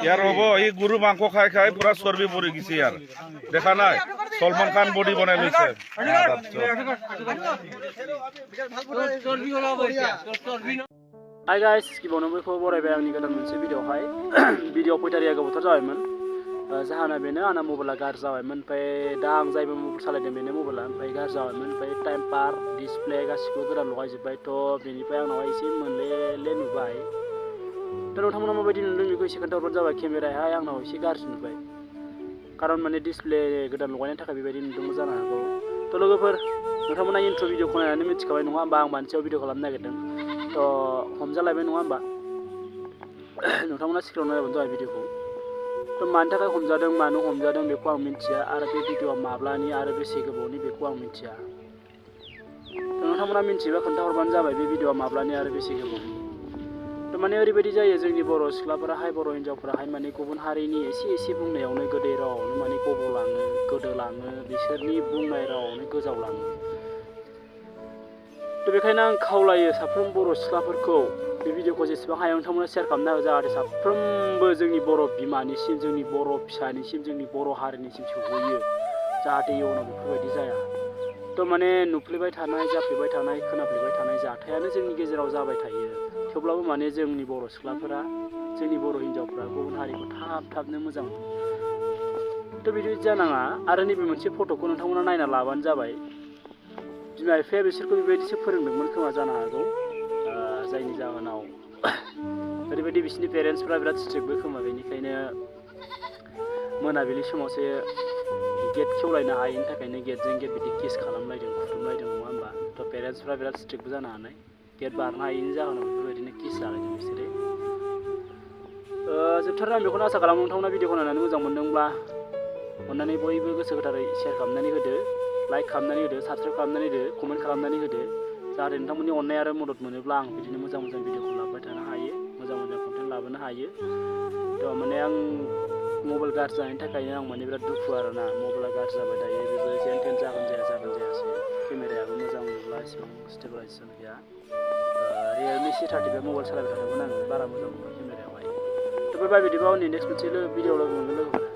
यार हब ये गुरु मांस खाई खाई पूरा चर्बी पड़ी गई यार देखा ना सलमान खान बॉडी बनाई लैसे हाय गाइस गिबियावनो बयखौबो बरायबाय आंनि गोदान मोनसे भिडिअआवहाय भिडिअ फैथारिया गोबावथार जाबायमोन जाहोना बेनो आंना मबाइला गाज्रि जाबायमोन ओमफ्राय दा आं जायबो मबाइल सालायदों बेनो मबाइला ओमफ्राय गाज्रि जाबायमोन ओमफ्राय टाइम पार डिसप्ले गासिखौबो गोदान लगायजोब्बाय थ' बेनिफ्राय आंनावहाय एसे मोनले नुबाय दा नोंथांमोना माबायदि नुदों बेखौ एसे खोन्थाहरबानो जाबाय केमेरायाहाय आंनाव एसे गाज्रि नुबाय खारन माने डिसप्ले गोदान लगायनायनि थाखाय बेबायदि नुदोंबो जानो हागौ थ' लोगोफोर नोंथांमोना इन्ट्र' भिडिअखौ नायनानै मिथिखाबाय नङा होमबा आं मानसियाव भिडिअ खालामनो नागिरदों थ' हमजालायबाय नङा होमबा नोंथांमोना सिगाङाव नायबानो जाबाय भिडिअखौ थ' मानि थाखाय हमजादों मानो हमजादों बेखौ आं मिन्थिया आरो बे भिडिअआ माब्लानि आरो बेसे गोबावनि बेखौ आं मिन्थिया थ' नोंथांमोना मिन्थियोबा खोन्थाहरबानो जाबाय बे भिडिअआ माब्लानि आरो बेसे गोबावनि थ' माने ओरैबायदि जायो जोंनि बर' सिख्लाफोराहाय बर' हिन्जावफोराहाय माने गुबुन हारिनि एसे बुंनायावनो गोदै रावावनो माने गब'लाङो गोदोलाङो बिसोरनि बुंनाय रावावनो गोजावलाङो थ' बेखायनो आं खावलायो साफ्रोम बर' सिख्लाफोरखौ बे भिडिअखौ जेसेबां हायो नोंथांमोना शेयार खालामना हो जाहाथे साफ्रोमबो जोंनि बर' बिमानिसिम जोंनि बर' फिसानिसिम जोंनि बर' हारिनिसिम सौहैयो जाहाथे इयुनाव बेफोरबायदि जाया थ' माने नुफ्लेबाय थानाय जाफ्लेबाय थानाय खोनाफ्लेबाय थानाय जाथायानो जोंनि गेजेराव जाबाय थायो थेवब्लाबो माने जोंनि बर' सिख्लाफोरा जोंनि बर' हिन्जावफोरा गुबुन हारिखौ थाबनो मोजां मोनो थ' बिदि जानाङा आरो नैबे मोनसे फट'खौ नोंथांमोना नायना लाबानो जाबाय बिमा बिफाया बिसोरखौ बेबायदिसो फोरोंदोंमोन खोमा जानो हागौ जायनि जाहोनाव ओरैबायदि बिसोरनि पेरेन्टसफ्रा बिराद स्ट्रिक्टबो खोमा बेनिखायनो मोनाबिलि समावसो गेट खेवलायनो हायैनि थाखायनो गेटजों गेट बिदि किस खालामलायदों खुथुमलायदों नङा होमबा थ' पेरेन्टसफ्रा बिराद स्ट्रिक्टबो जानो हानाय गेट बारनो हायैनि जाहोनाव बेफोरबायदिनो किस जालायदों बिसोरो जोबथारनाय आं बेखौनो आसा खालामो नोंथांमोना भिडिअखौ नायनानै मोजां मोनदोंब्ला अन्नानै बयबो गोसो गोथारै शेयार खालामनानै होदो लाइक खालामनानै होदो साबसक्राइब खालामनानै होदो कमेन्ट खालामनानै होदो जाहाथे नोंथांमोननि अननाय आरो मदद मोनोब्ला आं बिदिनो मोजां भिडिअखौ लाबोबाय थानो हायो मोजां कन्टेन्ट लाबोनो हायो थ' माने आं मबाइल गाज्रि जानायनि थाखायनो आं माने बिराद दुखु आरोना मबाइला गाज्रि जाबाय दायो बेबो जेन थेन जागोन जायासै केमेरायाबो मोजां नंला इसेबां स्टेबलाइजेसन गैया रियेलमि C35 मबाइल सालायबाय थादोंमोन आङो बारा मोजां नङा केमेरायावहाय थ' बेबायदिबा उननि नेक्स्ट मोनसे भिडिअ लोगो मोनगोन लोगोफोर